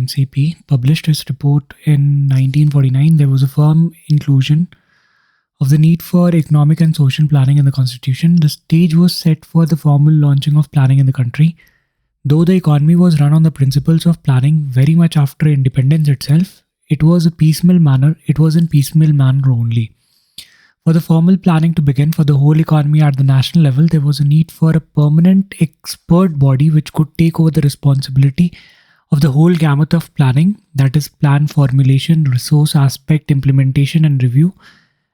NCP published its report in 1949, there was a firm inclusion of the need for economic and social planning in the constitution. The stage was set for the formal launching of planning in the country. Though the economy was run on the principles of planning very much after independence itself, it was in piecemeal manner only. For the formal planning to begin for the whole economy at the national level, there was a need for a permanent expert body which could take over the responsibility of the whole gamut of planning, that is, plan formulation, resource aspect, implementation, and review,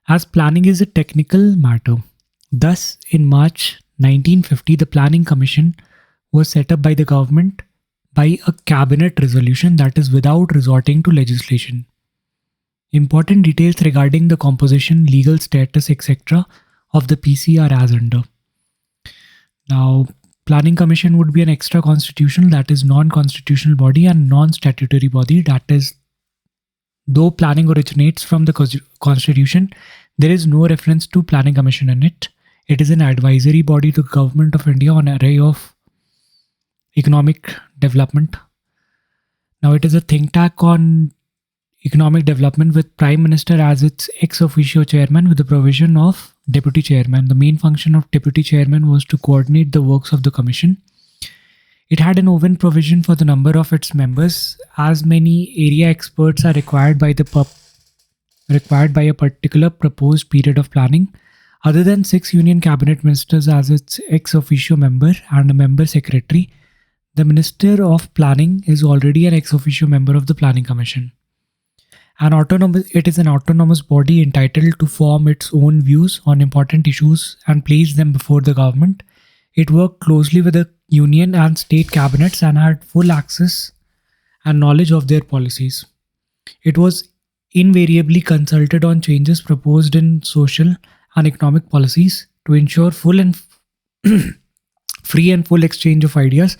as planning is a technical matter. Thus, in March 1950, the Planning Commission was set up by the government by a cabinet resolution, that is, without resorting to legislation. Important details regarding the composition, legal status, etc. of the PC are as under. Now, Planning Commission would be an extra constitutional, that is, non-constitutional body, and non-statutory body, that is, though planning originates from the constitution, there is no reference to Planning Commission in it. It is an advisory body to the Government of India on an array of economic development. Now, it is a think tank on economic development with Prime Minister as its ex officio chairman with the provision of deputy chairman. The main function of deputy chairman was to coordinate the works of the commission. It had an open provision for the number of its members. As many area experts are required by a particular proposed period of planning. Other than 6 union cabinet ministers as its ex officio member and a member secretary, the Minister of Planning is already an ex officio member of the Planning Commission. It is an autonomous body entitled to form its own views on important issues and place them before the government. It worked closely with the union and state cabinets and had full access and knowledge of their policies. It was invariably consulted on changes proposed in social and economic policies to ensure full and free and full exchange of ideas.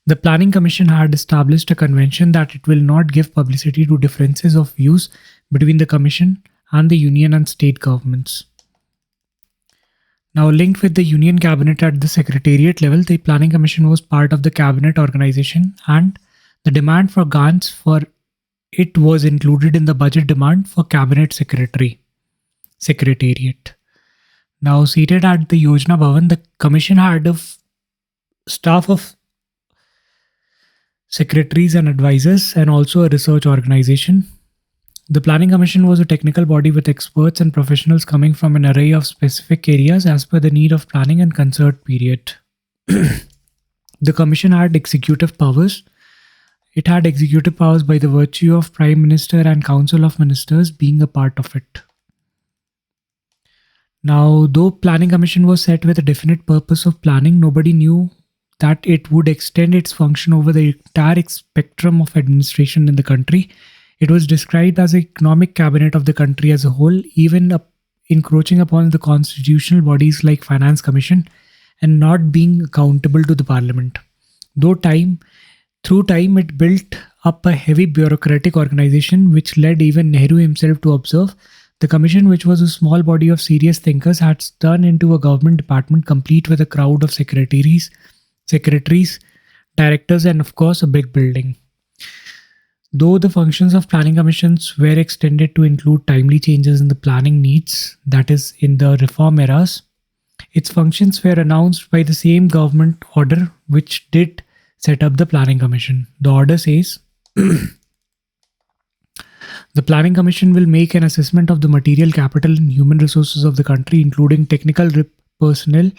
The Planning Commission had established a convention that it will not give publicity to differences of views between the Commission and the Union and state governments. Now, linked with the Union Cabinet at the Secretariat level, the Planning Commission was part of the Cabinet organization, and the demand for grants for it was included in the budget demand for Cabinet Secretariat. Now, seated at the Yojana Bhavan, the Commission had a staff of secretaries and advisors, and also a research organization. The Planning Commission was a technical body with experts and professionals coming from an array of specific areas as per the need of planning and concert period. The Commission had executive powers. It had executive powers by the virtue of Prime Minister and Council of Ministers being a part of it. Now, though Planning Commission was set with a definite purpose of planning, nobody knew that it would extend its function over the entire spectrum of administration in the country. It was described as an economic cabinet of the country as a whole, even encroaching upon the constitutional bodies like Finance Commission and not being accountable to the Parliament. Through time, it built up a heavy bureaucratic organization which led even Nehru himself to observe the Commission, which was a small body of serious thinkers, had turned into a government department complete with a crowd of secretaries, directors, and of course a big building. Though the functions of planning commissions were extended to include timely changes in the planning needs, that is, in the reform eras, its functions were announced by the same government order which did set up the Planning Commission. The order says, the Planning Commission will make an assessment of the material capital and human resources of the country, including technical personnel,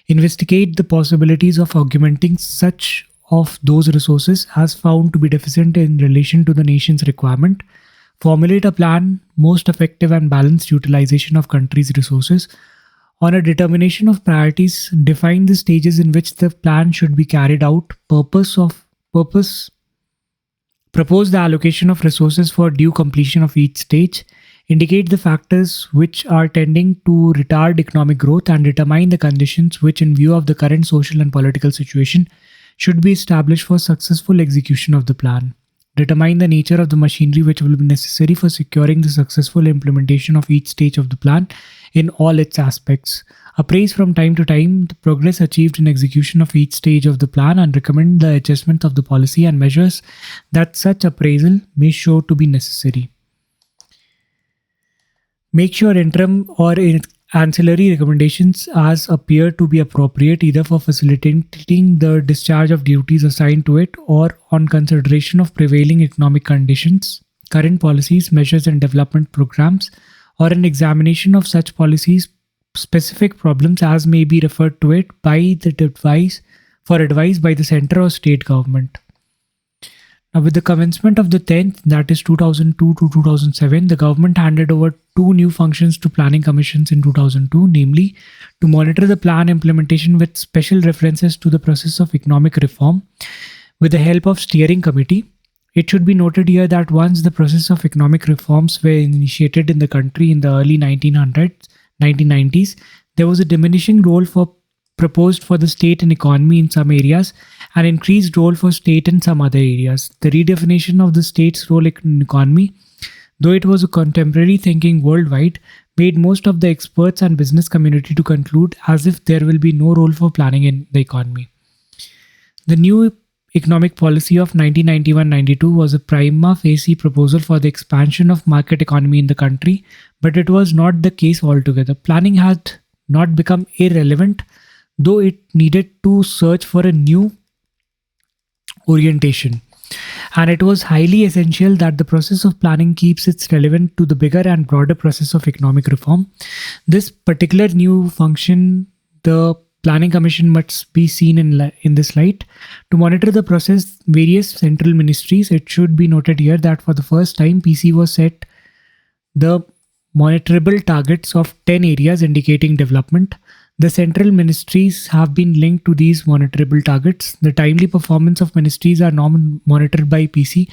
investigate the possibilities of augmenting such of those resources as found to be deficient in relation to the nation's requirement, formulate a plan most effective and balanced utilization of country's resources, on a determination of priorities, define the stages in which the plan should be carried out, propose the allocation of resources for due completion of each stage, indicate the factors which are tending to retard economic growth, and determine the conditions which, in view of the current social and political situation, should be established for successful execution of the plan. Determine the nature of the machinery which will be necessary for securing the successful implementation of each stage of the plan in all its aspects. appraise from time to time the progress achieved in execution of each stage of the plan, and recommend the adjustment of the policy and measures that such appraisal may show to be necessary. Make sure interim or ancillary recommendations as appear to be appropriate either for facilitating the discharge of duties assigned to it or on consideration of prevailing economic conditions, current policies, measures and development programs, or an examination of such policies specific problems as may be referred to it by the advice by the center or state government. Now, with the commencement of the 10th, that is 2002 to 2007, the government handed over two new functions to planning commissions in 2002, namely to monitor the plan implementation with special references to the process of economic reform with the help of steering committee. It should be noted here that once the process of economic reforms were initiated in the country in the early 1990s, there was a diminishing role proposed for the state and economy in some areas, and increased role for state in some other areas. The redefinition of the state's role in economy, though it was a contemporary thinking worldwide, made most of the experts and business community to conclude as if there will be no role for planning in the economy. The new economic policy of 1991-92 was a prima facie proposal for the expansion of market economy in the country, but it was not the case altogether. Planning had not become irrelevant, though it needed to search for a new orientation. And it was highly essential that the process of planning keeps its relevant to the bigger and broader process of economic reform. This particular new function, the Planning Commission, must be seen in this light. To monitor the process, various central ministries, it should be noted here that for the first time, PC was set the monitorable targets of 10 areas indicating development. The central ministries have been linked to these monitorable targets. The timely performance of ministries are now monitored by PC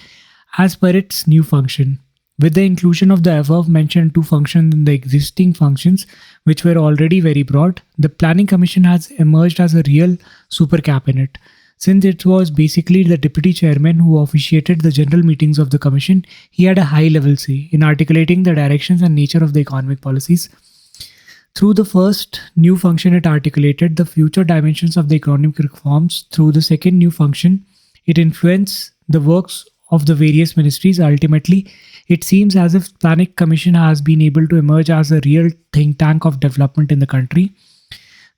as per its new function. With the inclusion of the above mentioned two functions in the existing functions, which were already very broad, the Planning Commission has emerged as a real super cabinet. Since it was basically the deputy chairman who officiated the general meetings of the commission, he had a high level say in articulating the directions and nature of the economic policies. Through the first new function, it articulated the future dimensions of the economic reforms. Through the second new function, it influenced the works of the various ministries. Ultimately, it seems as if Planning Commission has been able to emerge as a real think tank of development in the country.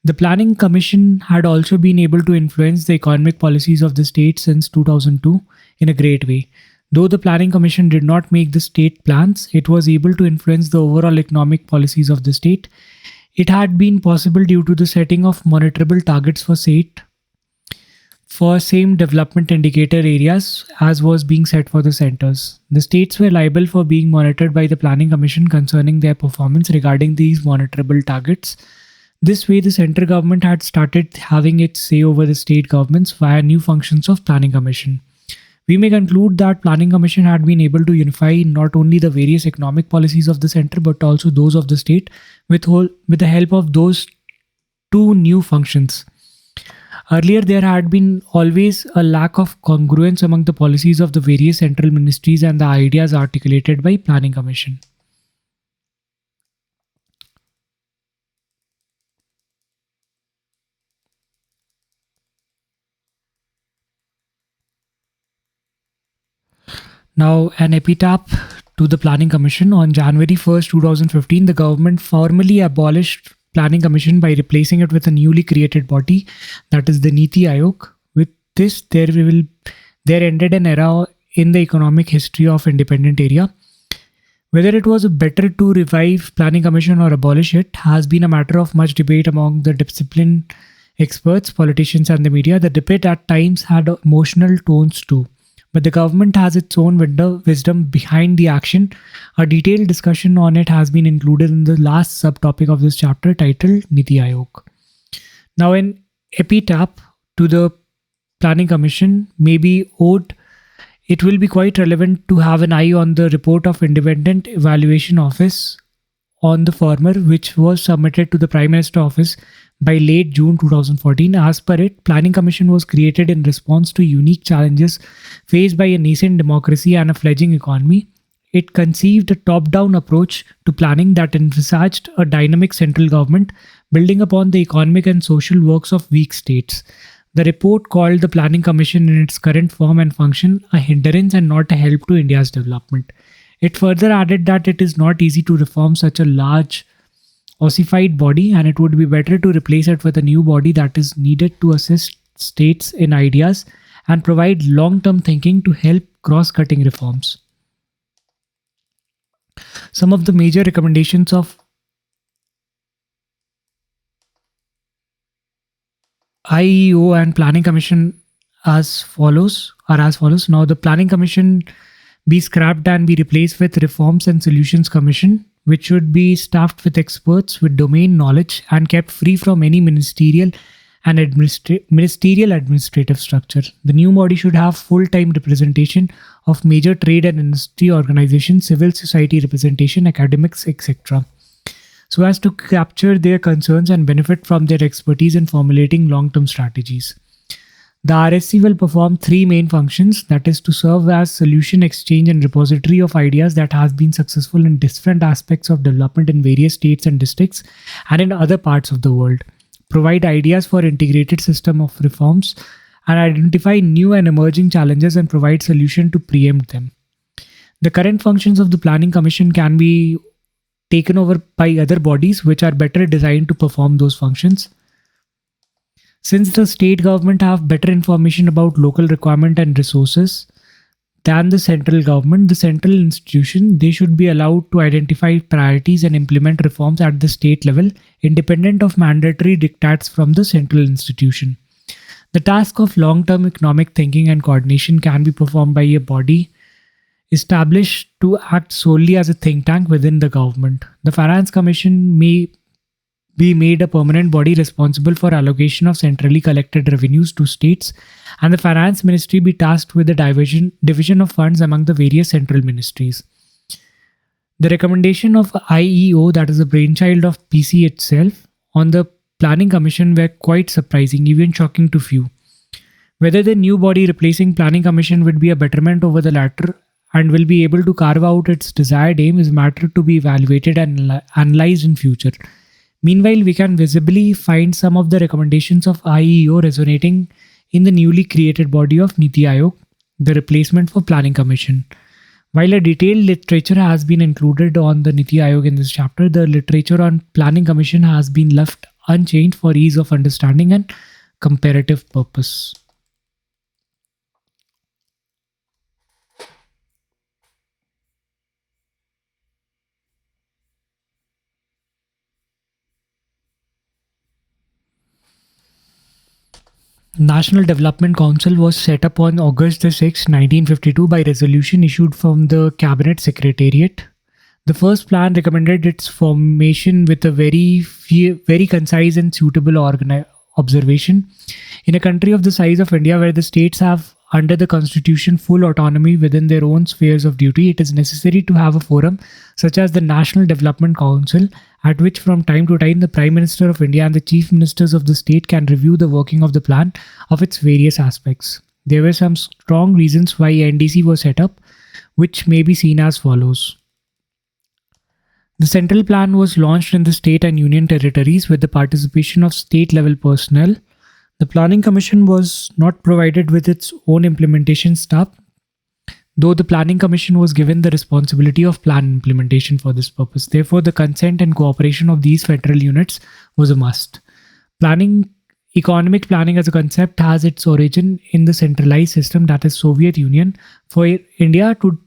The Planning Commission had also been able to influence the economic policies of the state since 2002 in a great way. Though the Planning Commission did not make the state plans, it was able to influence the overall economic policies of the state. It had been possible due to the setting of monitorable targets for same development indicator areas as was being set for the centers. The states were liable for being monitored by the Planning Commission concerning their performance regarding these monitorable targets. This way, the central government had started having its say over the state governments via new functions of Planning Commission. We may conclude that Planning Commission had been able to unify not only the various economic policies of the center but also those of the state with the help of those two new functions. Earlier, there had been always a lack of congruence among the policies of the various central ministries and the ideas articulated by Planning Commission. Now, an epitaph to the Planning Commission. On January 1st, 2015, the government formally abolished Planning Commission by replacing it with a newly created body, that is the Niti Aayog. With this, there ended an era in the economic history of independent area. Whether it was better to revive Planning Commission or abolish it has been a matter of much debate among the discipline experts, politicians and the media. The debate at times had emotional tones too. But the government has its own wisdom behind the action. A detailed discussion on it has been included in the last subtopic of this chapter titled Niti Aayog. Now, an epitaph to the Planning Commission may be owed. It will be quite relevant to have an eye on the report of Independent Evaluation Office on the former, which was submitted to the Prime Minister Office by late June 2014. As per it, Planning Commission was created in response to unique challenges faced by a nascent democracy and a fledgling economy. It conceived a top-down approach to planning that envisaged a dynamic central government building upon the economic and social works of weak states. The report called the Planning Commission in its current form and function a hindrance and not a help to India's development. It further added that it is not easy to reform such a large ossified body, and it would be better to replace it with a new body that is needed to assist states in ideas and provide long term thinking to help cross cutting reforms. Some of the major recommendations of IEO and Planning Commission are as follows. Now, the Planning Commission be scrapped and be replaced with Reforms and Solutions Commission, which should be staffed with experts with domain knowledge and kept free from any ministerial and ministerial administrative structure. The new body should have full-time representation of major trade and industry organizations, civil society representation, academics, etc., so as to capture their concerns and benefit from their expertise in formulating long-term strategies. The RSC will perform three main functions, that is to serve as solution exchange and repository of ideas that has been successful in different aspects of development in various states and districts and in other parts of the world, provide ideas for integrated system of reforms, and identify new and emerging challenges and provide solution to preempt them. The current functions of the Planning Commission can be taken over by other bodies which are better designed to perform those functions. Since the state government have better information about local requirement and resources than the central government, the central institution, they should be allowed to identify priorities and implement reforms at the state level, independent of mandatory diktats from the central institution. The task of long-term economic thinking and coordination can be performed by a body established to act solely as a think tank within the government. The Finance Commission may be made a permanent body responsible for allocation of centrally collected revenues to states, and the Finance Ministry be tasked with the division of funds among the various central ministries. The recommendation of IEO, that is the brainchild of PC itself, on the Planning Commission were quite surprising, even shocking to few. Whether the new body replacing Planning Commission would be a betterment over the latter and will be able to carve out its desired aim is matter to be evaluated and analyzed in future. Meanwhile, we can visibly find some of the recommendations of IEO resonating in the newly created body of Niti Aayog, the replacement for Planning Commission. While a detailed literature has been included on the Niti Aayog in this chapter, the literature on Planning Commission has been left unchanged for ease of understanding and comparative purpose. National Development Council was set up on August 6, 1952 by resolution issued from the Cabinet Secretariat. The first plan recommended its formation with a very concise and suitable observation. In a country of the size of India, where the states have under the constitution full autonomy within their own spheres of duty, it is necessary to have a forum such as the National Development Council, at which from time to time the Prime Minister of India and the Chief Ministers of the state can review the working of the plan of its various aspects. There were some strong reasons why NDC was set up, which may be seen as follows. The central plan was launched in the state and union territories with the participation of state-level personnel. The Planning Commission was not provided with its own implementation staff, though the Planning Commission was given the responsibility of plan implementation for this purpose. Therefore, the consent and cooperation of these federal units was a must. Economic planning as a concept has its origin in the centralized system, that is Soviet Union. For India to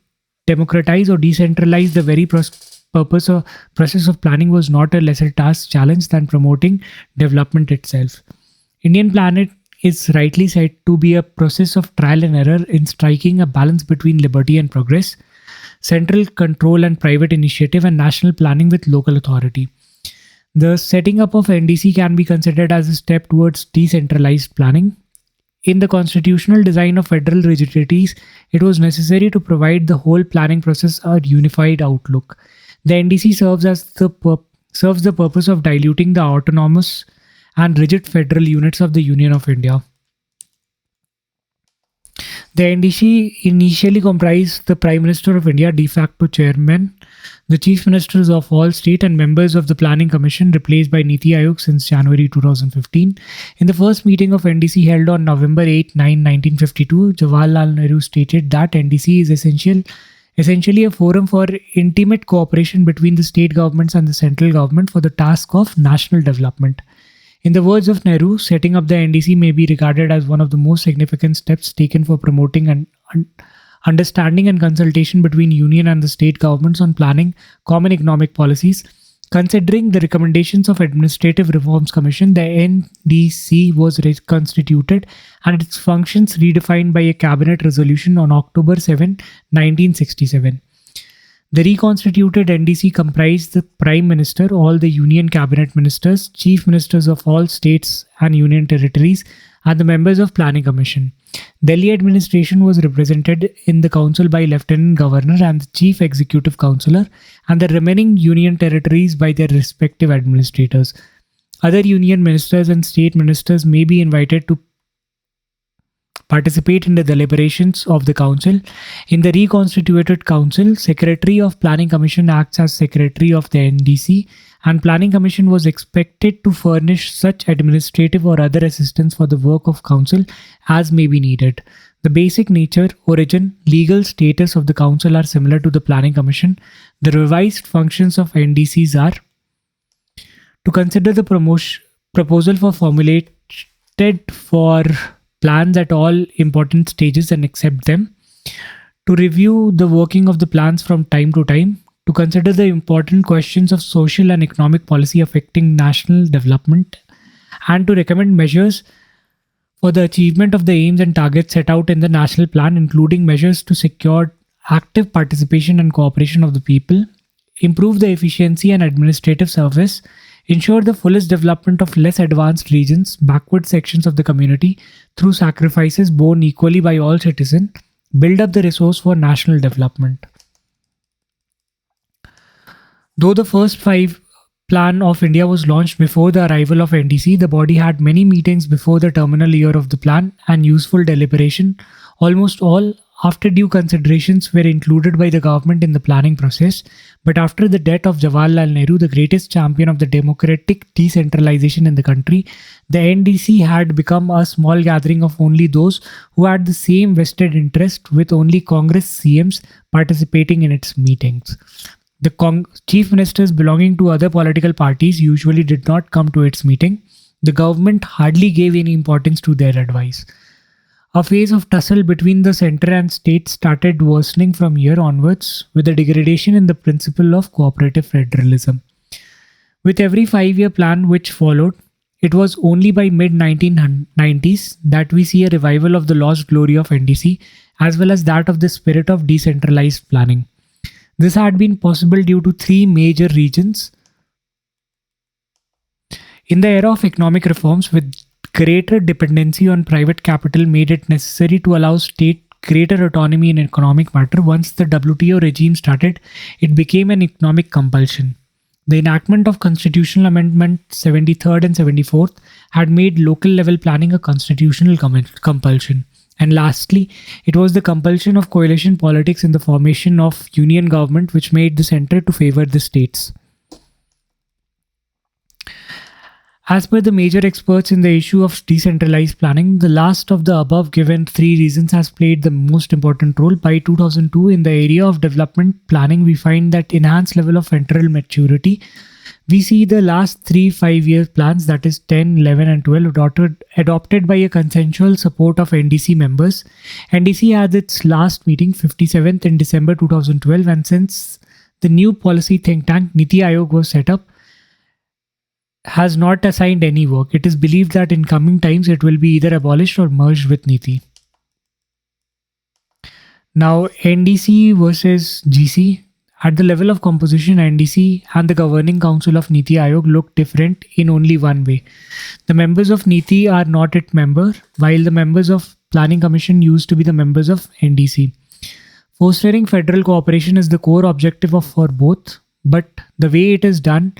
democratize or decentralize the very process of planning was not a lesser task challenge than promoting development itself. Indian planet is rightly said to be a process of trial and error in striking a balance between liberty and progress, central control and private initiative, and national planning with local authority. The setting up of NDC can be considered as a step towards decentralized planning. In the constitutional design of federal rigidities, it was necessary to provide the whole planning process a unified outlook. The NDC serves the purpose of diluting the autonomous and rigid federal units of the Union of India. The NDC initially comprised the Prime Minister of India, de facto chairman, The chief ministers of all state and members of the Planning Commission replaced by Niti Aayog since January 2015. In the first meeting of NDC held on November 8-9, 1952, Jawaharlal Nehru stated that NDC is essentially a forum for intimate cooperation between the state governments and the central government for the task of national development. In the words of Nehru, setting up the NDC may be regarded as one of the most significant steps taken for promoting an understanding and consultation between union and the state governments on planning common economic policies. Considering the recommendations of Administrative Reforms Commission, the NDC was reconstituted and its functions redefined by a cabinet resolution on October 7, 1967. The reconstituted NDC comprised the Prime Minister, all the Union Cabinet Ministers, Chief Ministers of all states and Union territories, and the members of Planning Commission. Delhi administration was represented in the council by Lieutenant Governor and the Chief Executive Councillor, and the remaining Union territories by their respective administrators. Other Union ministers and state ministers may be invited to participate in the deliberations of the council. In the reconstituted council, Secretary of Planning Commission acts as Secretary of the NDC, and Planning Commission was expected to furnish such administrative or other assistance for the work of council as may be needed. The basic nature, origin, legal status of the council are similar to the Planning Commission. The revised functions of NDCs are to consider the proposal for formulated for plans at all important stages and accept them, to review the working of the plans from time to time, to consider the important questions of social and economic policy affecting national development, and to recommend measures for the achievement of the aims and targets set out in the national plan, including measures to secure active participation and cooperation of the people, improve the efficiency and administrative service, ensure the fullest development of less advanced regions, backward sections of the community through sacrifices borne equally by all citizens, build up the resource for national development. Though the first 5 Plan of India was launched before the arrival of NDC, the body had many meetings before the terminal year of the plan and useful deliberation. Almost all after due considerations were included by the government in the planning process. But after the death of Jawaharlal Nehru, the greatest champion of the democratic decentralization in the country, the NDC had become a small gathering of only those who had the same vested interest, with only Congress CMs participating in its meetings. The chief ministers belonging to other political parties usually did not come to its meeting. The government hardly gave any importance to their advice. A phase of tussle between the centre and state started worsening from here onwards, with a degradation in the principle of cooperative federalism. With every 5-year plan which followed, it was only by mid-1990s that we see a revival of the lost glory of NDC, as well as that of the spirit of decentralized planning. This had been possible due to 3 major reasons. In the era of economic reforms, with greater dependency on private capital made it necessary to allow state greater autonomy in economic matter. Once the WTO regime started, it became an economic compulsion. The enactment of Constitutional Amendment 73rd and 74th had made local level planning a constitutional compulsion. And lastly, it was the compulsion of coalition politics in the formation of union government which made the centre to favour the states. As per the major experts in the issue of decentralized planning, the last of the above given 3 reasons has played the most important role. By 2002, in the area of development planning, we find that enhanced level of federal maturity. We see the last 3 5-year plans, that is 10, 11 and 12, adopted by a consensual support of NDC members. NDC had its last meeting 57th in December 2012, and since the new policy think tank Niti Aayog was set up, has not assigned any work. It is believed that in coming times it will be either abolished or merged with Niti. Now, NDC versus GC. At the level of composition, NDC and the Governing Council of Niti Aayog look different in only one way. The members of Niti are not its member, while the members of Planning Commission used to be the members of NDC. Fostering federal cooperation is the core objective for both, but the way it is done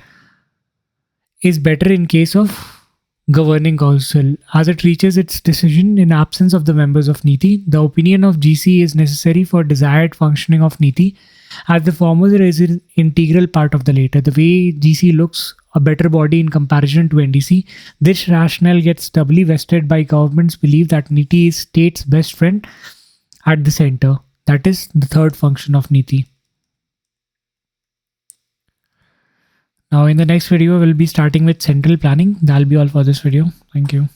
is better in case of Governing Council, as it reaches its decision in absence of the members of NITI. The opinion of GC is necessary for desired functioning of NITI, as the former is an integral part of the latter. The way GC looks a better body in comparison to NDC, this rationale gets doubly vested by government's belief that NITI is state's best friend at the center. That is the third function of NITI. Now in the next video, we'll be starting with central planning. That'll be all for this video. Thank you.